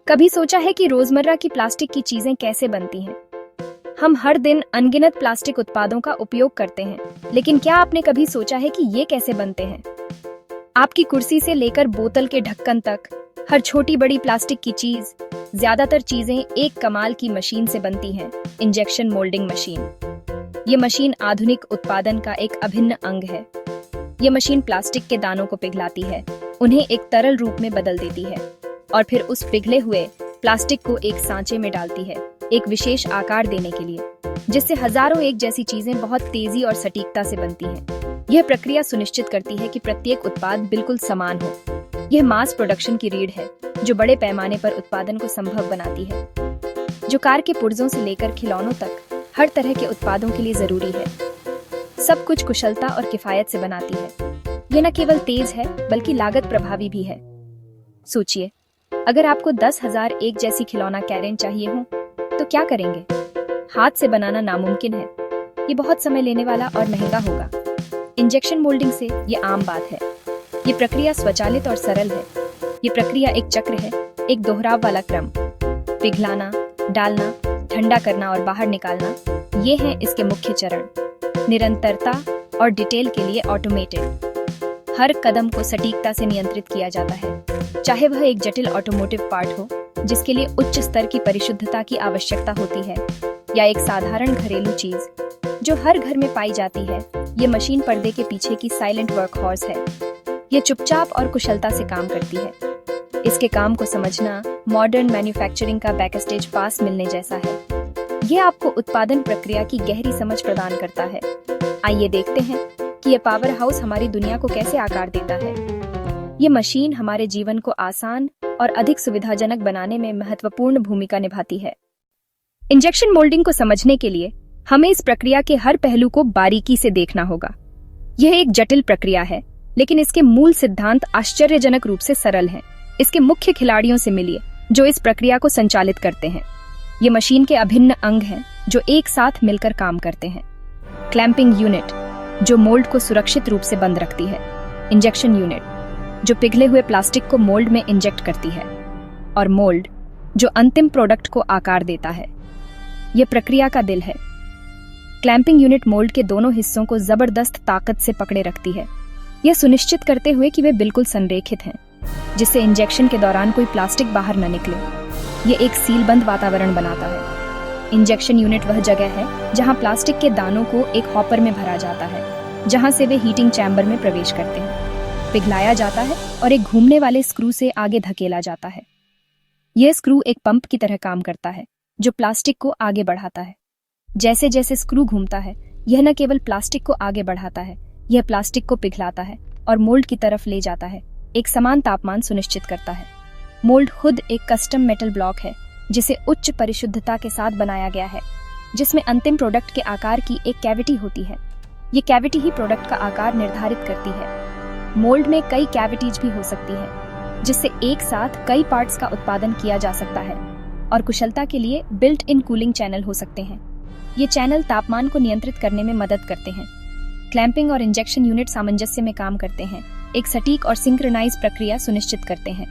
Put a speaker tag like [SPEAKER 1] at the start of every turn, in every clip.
[SPEAKER 1] कभी सोचा है कि रोजमर्रा की प्लास्टिक की चीजें कैसे बनती हैं? हम हर दिन अनगिनत प्लास्टिक उत्पादों का उपयोग करते हैं, लेकिन क्या आपने कभी सोचा है कि ये कैसे बनते हैं? आपकी कुर्सी से लेकर बोतल के ढक्कन तक, हर छोटी बड़ी प्लास्टिक की चीज, ज्यादातर चीजें एक कमाल की मशीन से बनती हैं, इंजेक्शन मोल्डिंग मशीन। ये मशीन आधुनिक उत्पादन का एक अभिन्न अंग है। ये मशीन प्लास्टिक के दानों को पिघलाती है, उन्हें एक तरल रूप में बदल देती है और फिर उस पिघले हुए प्लास्टिक को एक सांचे में डालती है, एक विशेष आकार देने के लिए, जिससे हजारों एक जैसी चीजें बहुत तेजी और सटीकता से बनती हैं। यह प्रक्रिया सुनिश्चित करती है कि प्रत्येक उत्पाद बिल्कुल समान हो। यह मास प्रोडक्शन की रीढ़ है, जो बड़े पैमाने पर उत्पादन को संभव बनाती है, जो कार के पुर्जों से लेकर खिलौनों तक हर तरह के उत्पादों के लिए जरूरी है। सब कुछ कुशलता और किफायत से बनाती है। यह न केवल तेज है, बल्कि लागत प्रभावी भी है। सोचिए, अगर आपको 10,000 एक जैसी खिलौना कैरेन चाहिए हो, तो क्या करेंगे? हाथ से बनाना नामुमकिन है। ये बहुत समय लेने वाला और महंगा होगा। इंजेक्शन मोल्डिंग से ये आम बात है। ये प्रक्रिया स्वचालित और सरल है। ये प्रक्रिया एक चक्र है, एक दोहराव वाला क्रम। पिघलाना, डालना, ठंडा करना और बाहर निकालना, ये हैं इसके मुख्य चरण। निरंतरता और डिटेल के लिए ऑटोमेटेड। हर कदम को सटीकता से नियंत्रित किया जाता है, चाहे वह एक जटिल ऑटोमोटिव पार्ट हो, जिसके लिए उच्च स्तर की परिशुद्धता की आवश्यकता होती है, या एक साधारण घरेलू चीज जो हर घर में पाई जाती है। ये मशीन पर्दे के पीछे की साइलेंट वर्कहॉर्स है। ये चुपचाप और कुशलता से काम करती है। इसके काम को समझना मॉडर्न मैन्युफैक्चरिंग का बैकस्टेज पास मिलने जैसा है। यह आपको उत्पादन प्रक्रिया की गहरी समझ प्रदान करता है। आइए देखते हैं कि यह पावर हाउस हमारी दुनिया को कैसे आकार देता है। ये मशीन हमारे जीवन को आसान और अधिक सुविधाजनक बनाने में महत्वपूर्ण भूमिका निभाती है। इंजेक्शन मोल्डिंग को समझने के लिए हमें इस प्रक्रिया के हर पहलू को बारीकी से देखना होगा। यह एक जटिल प्रक्रिया है, लेकिन इसके मूल सिद्धांत आश्चर्यजनक रूप से सरल हैं। इसके मुख्य खिलाड़ियों से मिलिए, जो इस प्रक्रिया को संचालित करते हैं। ये मशीन के अभिन्न अंग हैं, जो एक साथ मिलकर काम करते हैं। क्लैंपिंग यूनिट, जो मोल्ड को सुरक्षित रूप से बंद रखती है। इंजेक्शन यूनिट, जो पिघले हुए प्लास्टिक को मोल्ड में इंजेक्ट करती है। और मोल्ड, जो अंतिम प्रोडक्ट को आकार देता है। यह प्रक्रिया का दिल है। क्लैंपिंग यूनिट मोल्ड के दोनों हिस्सों को जबरदस्त ताकत से पकड़े रखती है, यह सुनिश्चित करते हुए कि वे बिल्कुल संरेखित हैं, जिससे इंजेक्शन के दौरान कोई प्लास्टिक बाहर न निकले। यह एक सीलबंद वातावरण बनाता है। इंजेक्शन यूनिट वह जगह है जहां प्लास्टिक के दानों को एक हॉपर में भरा जाता है, जहां से वे हीटिंग चैम्बर में प्रवेश करते हैं, पिघलाया जाता है और एक घूमने वाले स्क्रू से आगे धकेला जाता है। यह स्क्रू एक पंप की तरह काम करता है, जो प्लास्टिक को आगे बढ़ाता है। जैसे जैसे स्क्रू घूमता है, यह न केवल प्लास्टिक को आगे बढ़ाता है, यह प्लास्टिक को पिघलाता है और मोल्ड की तरफ ले जाता है, एक समान तापमान सुनिश्चित करता है। मोल्ड खुद एक कस्टम मेटल ब्लॉक है, जिसे उच्च परिशुद्धता के साथ बनाया गया है, जिसमें अंतिम प्रोडक्ट के आकार की एक कैविटी होती है। ये कैविटी ही प्रोडक्ट का आकार निर्धारित करती है। मोल्ड में कई कैविटीज भी हो सकती है, जिससे एक साथ कई पार्ट्स का उत्पादन किया जा सकता है। और कुशलता के लिए बिल्ट इन कूलिंग चैनल हो सकते हैं। ये चैनल तापमान को नियंत्रित करने में मदद करते हैं। क्लैंपिंग और इंजेक्शन यूनिट सामंजस्य में काम करते हैं, एक सटीक और सिंक्रोनाइज प्रक्रिया सुनिश्चित करते हैं।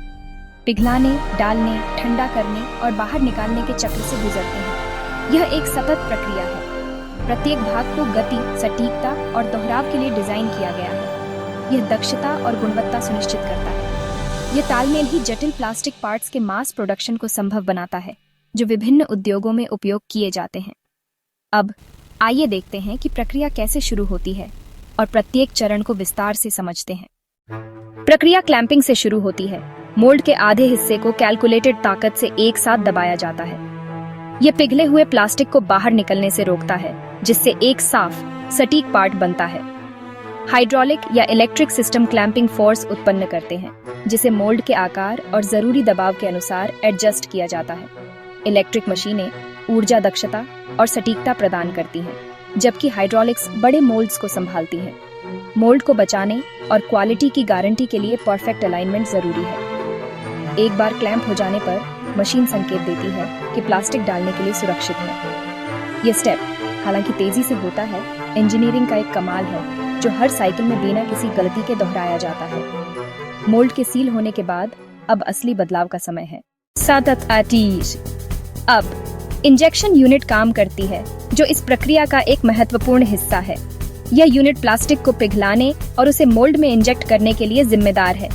[SPEAKER 1] पिघलाने, डालने, ठंडा करने और बाहर निकालने के चक्र से गुजरते हैं। यह एक सतत प्रक्रिया है। प्रत्येक भाग को गति, सटीकता और दोहराव के लिए डिजाइन किया गया है। यह दक्षता और गुणवत्ता सुनिश्चित करता है। यह तालमेल ही जटिल प्लास्टिक पार्ट्स के मास प्रोडक्शन को संभव बनाता है, जो विभिन्न उद्योगों में उपयोग किए जाते हैं। अब आइए देखते हैं कि प्रक्रिया कैसे शुरू होती है और प्रत्येक चरण को विस्तार से समझते हैं। प्रक्रिया क्लैंपिंग से शुरू होती है। मोल्ड के आधे हिस्से को कैलकुलेटेड ताकत से एक साथ दबाया जाता है। यह पिघले हुए प्लास्टिक को बाहर निकलने से रोकता है, जिससे एक साफ, सटीक पार्ट बनता है। हाइड्रोलिक या इलेक्ट्रिक सिस्टम क्लैंपिंग फोर्स उत्पन्न करते हैं, जिसे मोल्ड के आकार और जरूरी दबाव के अनुसार एडजस्ट किया जाता है। इलेक्ट्रिक मशीनें ऊर्जा दक्षता और सटीकता प्रदान करती हैं, जबकि हाइड्रोलिक्स बड़े मोल्ड्स को संभालती हैं। मोल्ड को बचाने और क्वालिटी की गारंटी के लिए परफेक्ट अलाइनमेंट जरूरी है। एक बार क्लैंप हो जाने पर मशीन संकेत देती है कि प्लास्टिक डालने के लिए सुरक्षित है। यह स्टेप, हालांकि तेजी से होता है, इंजीनियरिंग का एक कमाल है, जो हर साइकिल में बिना किसी गलती के दोहराया जाता है। मोल्ड के सील होने के बाद अब असली बदलाव का समय है। सतत आतीश। अब इंजेक्शन यूनिट काम करती है, जो इस प्रक्रिया का एक महत्वपूर्ण हिस्सा है। यह यूनिट प्लास्टिक को पिघलाने और उसे मोल्ड में इंजेक्ट करने के लिए जिम्मेदार है।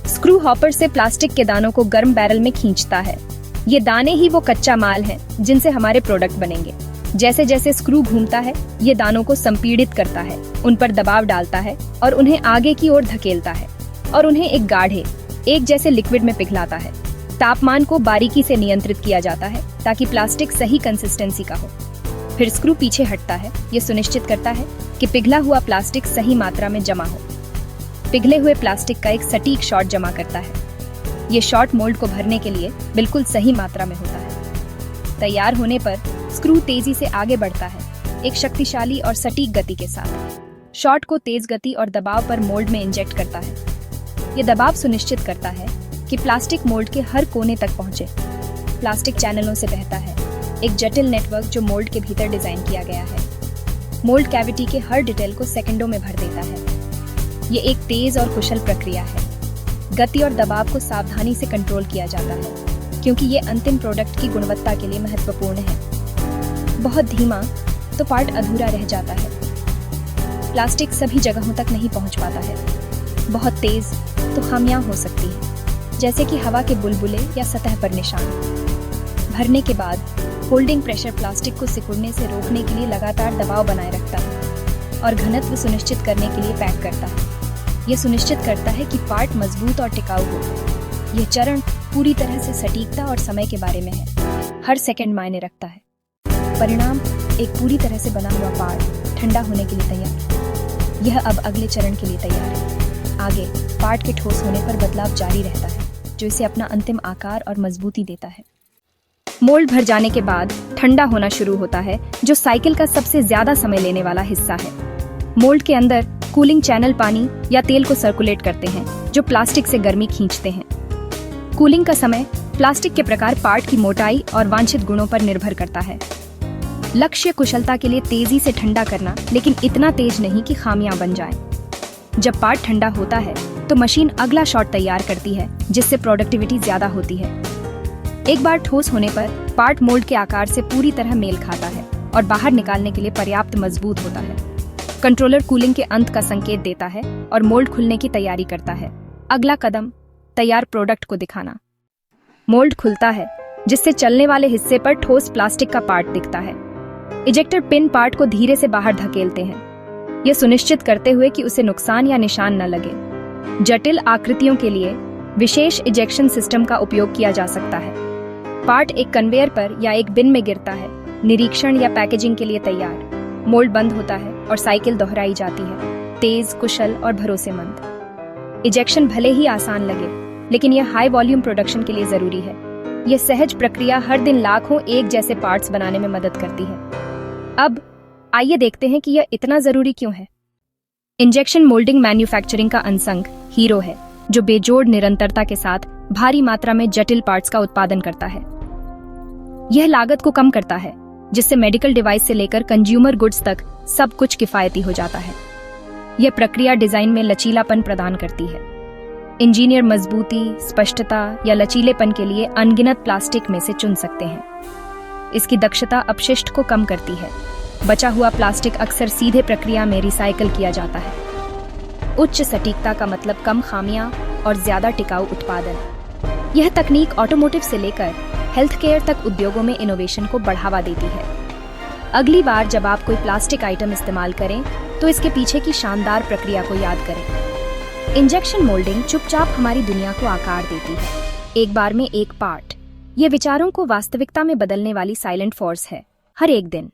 [SPEAKER 1] स्क्रू हॉपर से प्लास्टिक के दानों को गर्म बैरल में खींचता है। ये दाने ही वो कच्चा माल हैं जिनसे हमारे प्रोडक्ट बनेंगे। जैसे जैसे स्क्रू घूमता है, ये दानों को संपीड़ित करता है, उन पर दबाव डालता है और उन्हें आगे की ओर धकेलता है और उन्हें एक गाढ़े, एक जैसे लिक्विड में पिघलाता है। तापमान को बारीकी से नियंत्रित किया जाता है ताकि प्लास्टिक सही कंसिस्टेंसी का हो। फिर स्क्रू पीछे हटता है। ये सुनिश्चित करता है कि पिघला हुआ प्लास्टिक सही मात्रा में जमा हो। पिघले हुए प्लास्टिक का एक सटीक शॉट जमा करता है। ये शॉट मोल्ड को भरने के लिए बिल्कुल सही मात्रा में होता है। तैयार होने पर स्क्रू तेजी से आगे बढ़ता है, एक शक्तिशाली और सटीक गति के साथ। शॉट को तेज गति और दबाव पर मोल्ड में इंजेक्ट करता है। ये दबाव सुनिश्चित करता है कि प्लास्टिक मोल्ड के हर कोने तक पहुंचे। प्लास्टिक चैनलों से बहता है, एक जटिल नेटवर्क जो मोल्ड के भीतर डिजाइन किया गया है। मोल्ड कैविटी के हर डिटेल को सेकंडों में भर देता है। ये एक तेज और कुशल प्रक्रिया है। गति और दबाव को सावधानी से कंट्रोल किया जाता है क्योंकि ये अंतिम प्रोडक्ट की गुणवत्ता के लिए महत्वपूर्ण है। बहुत धीमा तो पार्ट अधूरा रह जाता है। प्लास्टिक सभी जगहों तक नहीं पहुंच पाता है। बहुत तेज तो खामियां हो सकती हैं, जैसे कि हवा के बुलबुले या सतह पर निशान। भरने के बाद होल्डिंग प्रेशर प्लास्टिक को सिकुड़ने से रोकने के लिए लगातार दबाव बनाए रखता है और घनत्व सुनिश्चित करने के लिए पैक करता है। यह सुनिश्चित करता है कि पार्ट मजबूत और टिकाऊ हो। यह चरण पूरी तरह से सटीकता और समय के बारे में है। हर सेकंड मायने रखता है। परिणाम, एक पूरी तरह से बना हुआ पार्ट ठंडा होने के लिए तैयार। यह अब अगले चरण के लिए तैयार है। आगे पार्ट के ठोस होने पर बदलाव जारी रहता है, जो इसे अपना अंतिम आकार और मजबूती देता है। मोल्ड भर जाने के बाद ठंडा होना शुरू होता है, जो साइकिल का सबसे ज्यादा समय लेने वाला हिस्सा है। मोल्ड के अंदर कूलिंग चैनल पानी या तेल को सर्कुलेट करते हैं, जो प्लास्टिक से गर्मी खींचते हैं। कूलिंग का समय प्लास्टिक के प्रकार, पार्ट की मोटाई और वांछित गुणों पर निर्भर करता है। लक्ष्य कुशलता के लिए तेजी से ठंडा करना, लेकिन इतना तेज नहीं कि खामियां बन जाएं। जब पार्ट ठंडा होता है तो मशीन अगला शॉट तैयार करती है, जिससे प्रोडक्टिविटी ज्यादा होती है। एक बार ठोस होने पर पार्ट मोल्ड के आकार से पूरी तरह मेल खाता है और बाहर निकालने के लिए पर्याप्त मजबूत होता है। कंट्रोलर कूलिंग के अंत का संकेत देता है और मोल्ड खुलने की तैयारी करता है। अगला कदम, तैयार प्रोडक्ट को दिखाना। मोल्ड खुलता है, जिससे चलने वाले हिस्से पर ठोस प्लास्टिक का पार्ट दिखता है। इजेक्टर पिन पार्ट को धीरे से बाहर धकेलते हैं, यह सुनिश्चित करते हुए कि उसे नुकसान या निशान न लगे। जटिल आकृतियों के लिए विशेष इजेक्शन सिस्टम का उपयोग किया जा सकता है। पार्ट एक कन्वेयर पर या एक बिन में गिरता है, निरीक्षण या पैकेजिंग के लिए तैयार। मोल्ड बंद होता है और साइकिल दोहराई जाती है, तेज, कुशल और भरोसेमंद। इजेक्शन भले ही आसान लगे, लेकिन यह हाई वॉल्यूम प्रोडक्शन के लिए जरूरी है। यह सहज प्रक्रिया हर दिन लाखों एक जैसे पार्ट्स बनाने में मदद करती है। अब आइए देखते हैं कि यह इतना जरूरी क्यों है। इंजेक्शन मोल्डिंग मैन्युफैक्चरिंग का अनसंग हीरो है, जो बेजोड़ निरंतरता के साथ भारी मात्रा में जटिल पार्ट्स का उत्पादन करता है। यह लागत को कम करता है, जिससे मेडिकल डिवाइस से लेकर कंज्यूमर गुड्स तक सब कुछ किफायती हो जाता है। यह प्रक्रिया डिजाइन में लचीलापन प्रदान करती है। इंजीनियर मजबूती, स्पष्टता या लचीलेपन के लिए अनगिनत प्लास्टिक में से चुन सकते हैं। इसकी दक्षता अपशिष्ट को कम करती है। बचा हुआ प्लास्टिक अक्सर सीधे प्रक्रिया में रिसाइकल किया जाता है। उच्च सटीकता का मतलब कम खामियां और ज्यादा टिकाऊ उत्पादन। यह तकनीक ऑटोमोटिव से लेकर हेल्थ केयर तक उद्योगों में इनोवेशन को बढ़ावा देती है। अगली बार जब आप कोई प्लास्टिक आइटम इस्तेमाल करें, तो इसके पीछे की शानदार प्रक्रिया को याद करें। इंजेक्शन मोल्डिंग चुपचाप हमारी दुनिया को आकार देती है, एक बार में एक पार्ट। ये विचारों को वास्तविकता में बदलने वाली साइलेंट फोर्स है, हर एक दिन।